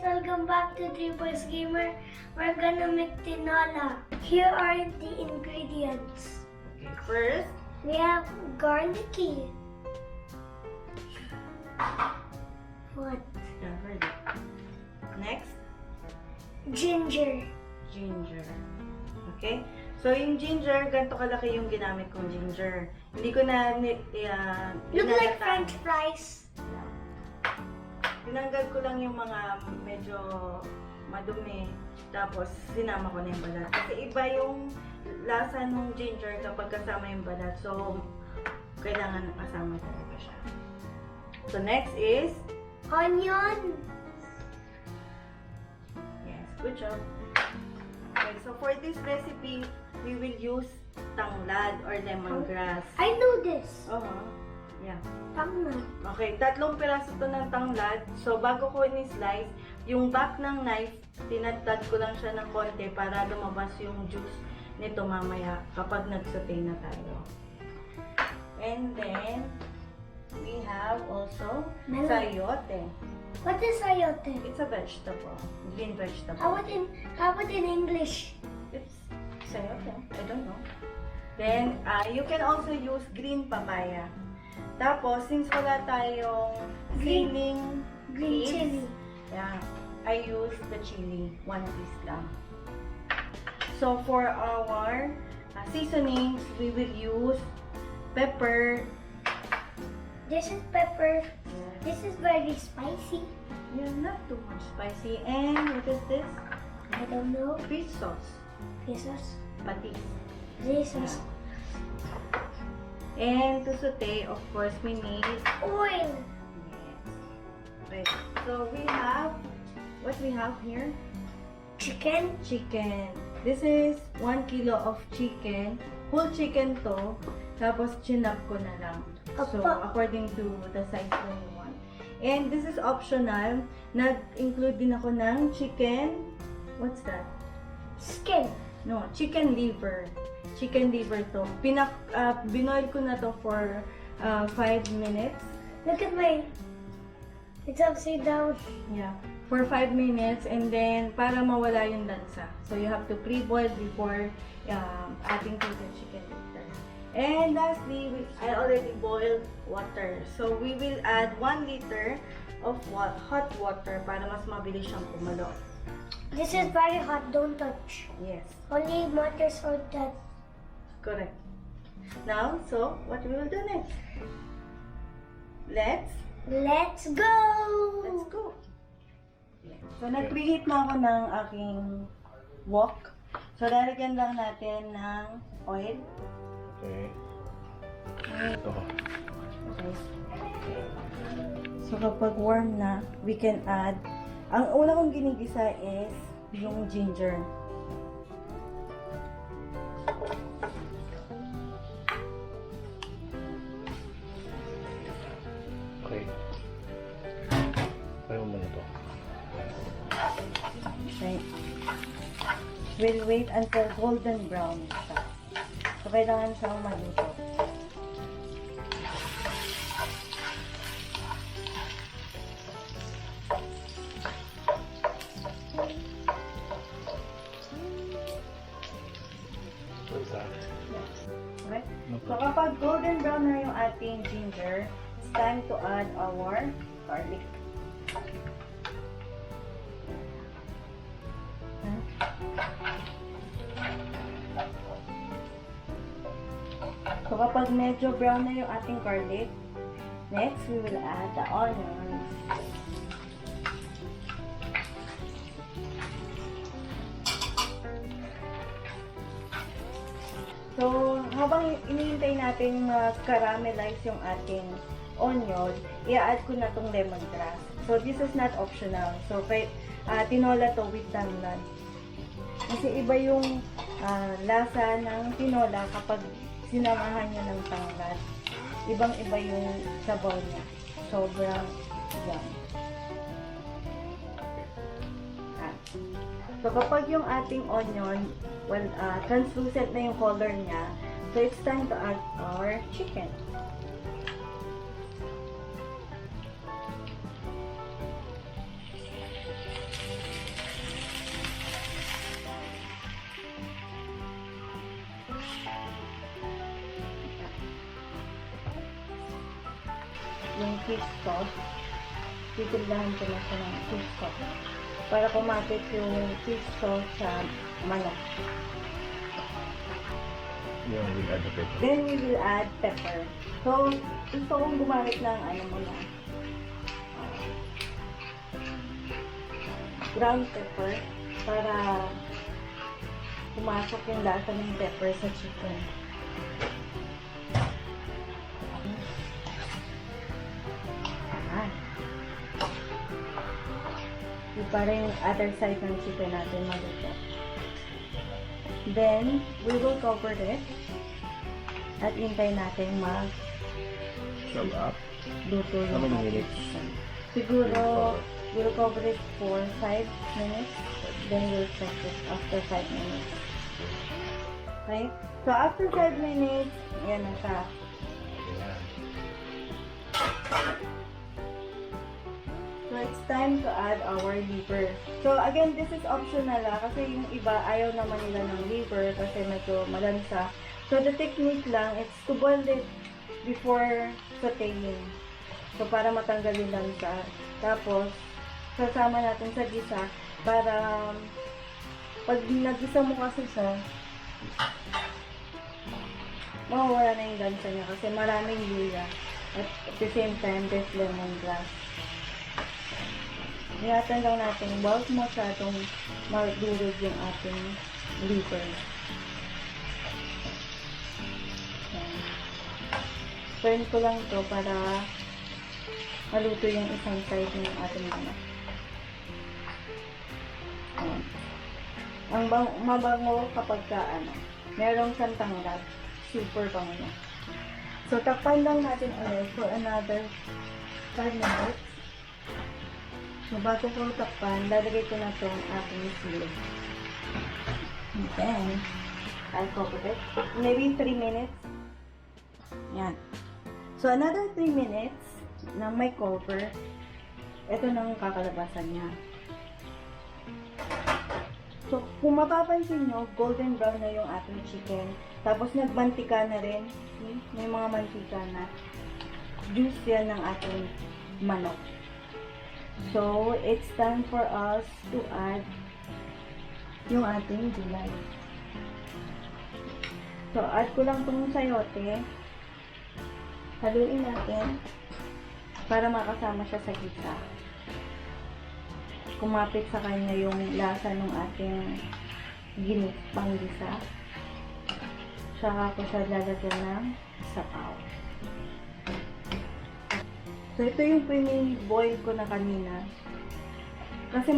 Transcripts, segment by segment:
welcome back to Trippers Gamer. We're gonna make tinola. Here are the ingredients. Okay, first, We have garlicky. What? yeah, ready. Next, Ginger. ginger. Okay? So, yung ginger, ganito kalaki yung ginamit kong ginger. Hindi ko na Look like ninalata. French fries. Tinanggal ko lang yung mga medyo madumi. Tapos, sinama ko na yung balat. Kasi iba yung lasa ng ginger kapag kasama yung balat. So, kailangan kasama talaga siya. So, next is, Onion. yes, good job. Okay, so for this recipe, we will use tanglad or lemongrass. I know this. Yeah. Tama. Okay, 3 piraso to ng tanglad. So, bago ko ini-slice, yung back ng knife, tinadtad ko lang siya ng konti para lumabas yung juice nito mamaya kapag nag-saute na tayo. And then, we have also Melon. sayote. What is sayote? It's a vegetable, green vegetable. How about in English? It's sayote. I don't know. Then, you can also use green papaya. Tapos, since wala tayong Green green chili. yeah, I use the chili, 1 piece lang. So, for our seasonings, we will use pepper. This is pepper. This is very spicy. Yeah, not too much spicy. And what is this? I don't know. Fish sauce. Pesos. Patis. This is And to saute, of course, we need oil. yes. Right. So we have what we have here? Chicken. Chicken. This is 1 kilo of chicken. Whole chicken to. Tapos chinap ko na lang. So Apa. according to the size na you want. And this is optional. Nag-include din ako ng chicken. What's that? Skin. No, chicken liver. Chicken liver to. Binoil ko na to for 5 minutes. Look at my. It's upside down. Yeah. For 5 minutes and then para mawala yung lansa. So you have to pre-boil before adding to the chicken liver. And lastly, I already boiled water. So we will add 1 liter of hot water para mas mabilis siyang kumalo. This is very hot. Don't touch. Yes. Only matters for that. Correct. Now, so, what we will do next? Let's Let's go. go! So, nag-preheat na ako ng aking wok. So, lalagyan lang natin ng oil. Okay. Ito. Okay. So, kapag warm na, we can add, ang una kong ginigisa is yung ginger. Okay. Try mo muna to. Okay. We'll wait until golden brown siya. So, kailangan siyang maluto. What is that? Okay? So, kapag golden brown na yung ating ginger, it's time to add our garlic. So, kapag medyo brown na yung ating garlic, next, we will add the onions. So, habang inihintay natin caramelize yung ating onion, i-add ko na tong lemongrass. So, this is not optional. So, tinola to with tanglad. Kasi iba yung lasa ng tinola kapag sinamahan niya ng tanglad. Ibang-iba yung sabaw niya. Sobrang yum. So, kapag yung ating onion, well, translucent na yung color niya, so it's time to add our chicken. yung fish sauce. Titiglahan ko na siya ng fish sauce. Para kumapit yung fish sauce sa manok. Yeah, we'll add the pepper. Then we will add pepper. So, gusto kong gumamit ng ground pepper para pumasok yung lasa ng pepper sa chicken. Para yung other side ng chicken natin maluto. Then, we will cover it at hintay natin So up. luto How yung many ating minutes? chicken. Siguro, we'll cover it for 5 minutes. Then, we'll check it after 5 minutes. Okay? So, after 5 minutes, yan na siya. Ayan. So, it's time to add our liver. So, again, this is optional kasi yung iba ayaw naman nila ng liver kasi medyo malansa. So, the technique lang, it's to boil it before sauteing. So, para matanggal yung lansa. Tapos, sasama natin sa gisa para pag nagisa mo kasi siya, mawawala na yung lansa niya kasi maraming luya. At the same time, there's lemongrass. Ingatan lang natin, huwag masyadong magdurog yung ating liver. Turn ko lang ito para maluto yung isang side ng ating manok. Ang mabango kapag merong siyang tanglad. Super bango na. So, takpan lang natin ulit for another 5 minutes. So, bago ko takpan, lalagay ko na itong ating sili. And then, I'll cover it. Maybe 3 minutes. Yan. So, another 3 minutes na may cover. Ito nang kakalabasan niya. So, kung mapapansin nyo, golden brown na yung ating chicken. Tapos, nagmantika na rin. See? May mga mantika na. Juice yan ng ating manok. So, it's time for us to add yung ating gulay. So, add ko lang itong sayote. Haluin natin para makasama siya sa gisa. Kumapit sa kanya yung lasa ng ating panggisa. Saka ko siya lalagyan ng sapaw. So, ito yung pini-boil ko na kanina. Kasi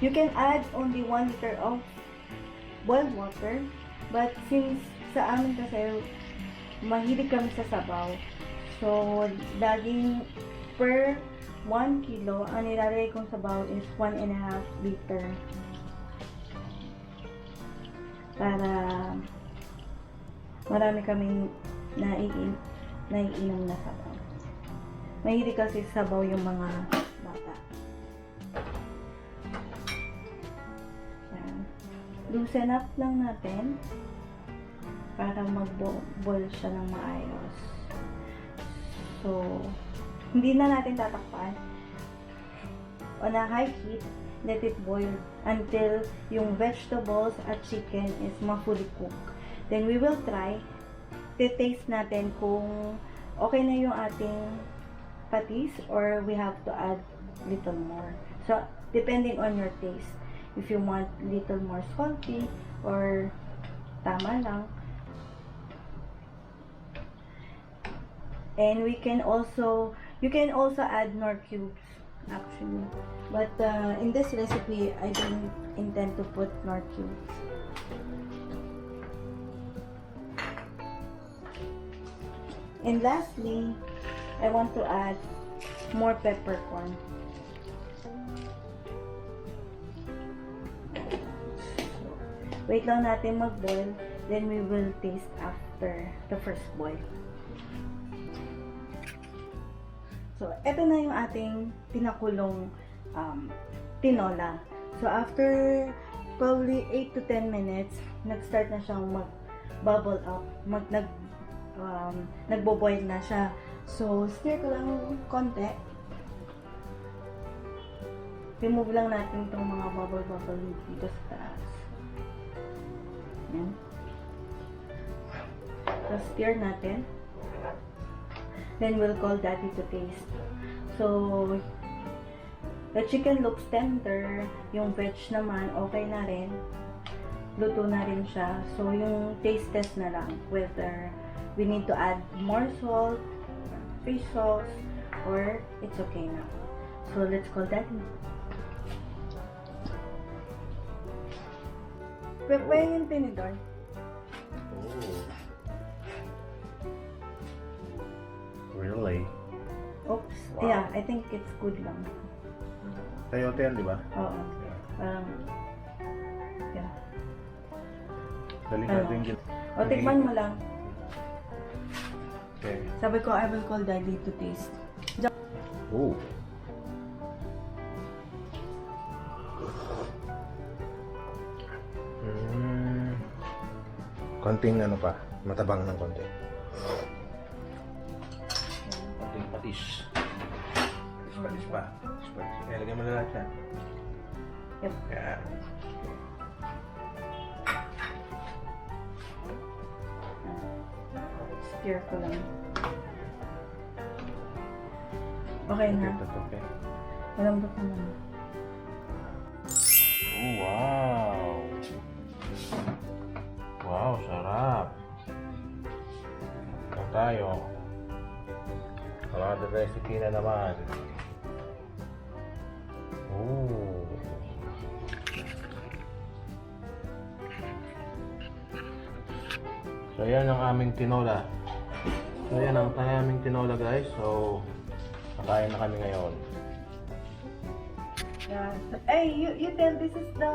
you can add only 1 liter of boiled water. But since sa amin kasi, mahilig kami sa sabaw. So, laging per 1 kilo, ang nilalagay kong sabaw is 1.5 liter. Para marami kaming naiinom na sabaw. Mahilig kasi sabaw yung mga bata. Yan. Loosen up lang natin para mag-boil siya ng maayos. So, hindi na natin tatakpan. On a high heat, let it boil until yung vegetables at chicken is ma-fully cooked. Then we will try, taste natin kung okay na yung ating patis or we have to add little more. So, depending on your taste. If you want little more salty or tama lang. And you can also add nor cubes actually. But in this recipe, I didn't intend to put nor cubes. And lastly, I want to add more peppercorn. Wait lang natin mag-boil, then we will taste after the first boil. So, eto na yung ating pinakulong tinola. So, after probably 8 to 10 minutes, nag-start na siyang mag-bubble up, nagbo-boil na siya. So, stir ko lang konti. Remove lang natin itong mga bubble dito sa taas. Yan. So, stir natin. Then, we'll call Daddy to taste. So, the chicken looks tender. Yung veg naman, okay na rin. Luto na rin siya. So, yung taste test na lang. Whether we need to add more salt, fish sauce, or it's okay na. So, let's call Daddy. Pwede yung tinidor. Oh. Really? Oops. Wow. Yeah, I think it's good lang. Sayote yan, di ba? Oo. Parang, yeah. Delikado yung O, tikman mo lang. Okay. Sabi ko, I will call Daddy to taste. Oh. Konting ano pa, matabang ng konti. Konting patis. Patis pa. Kaya lagyan mo na lahat yan. Yep. Yan. Stir ko lang. Okay na. That's okay. Malambot naman. Oh, wow! Wow, sarap! Ito tayo. Another recipe na naman. Oh! So, yan ang aming tinola. So, yan ang aming tinola, guys. So, kakain na kami ngayon. Yeah. Hey, you tell this is the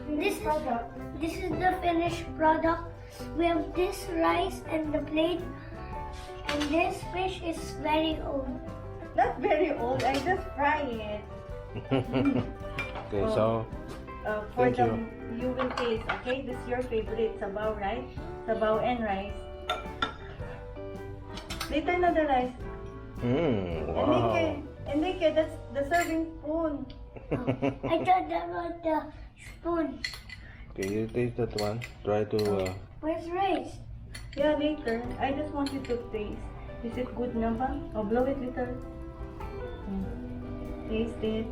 This is- product. This is the finished product. We have this rice and the plate. And this fish is very old. Not very old. I just fry it. Okay, so, For Thank the you. you will taste. Okay, this is your favorite sabaw, right? Sabaw and rice. Later na the rice. wow! Enrique, that's the serving spoon. I thought that was the spoon. Okay, you taste that one. Try to, Where's rice? Yeah, later. I just want you to taste. Is it good na ba? Oh, blow it little. Taste it.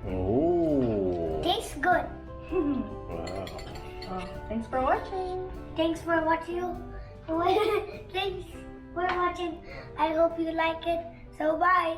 oh! Tastes good. Wow! Oh, thanks for watching. Thanks for watching. Thanks for watching. I hope you like it. So bye.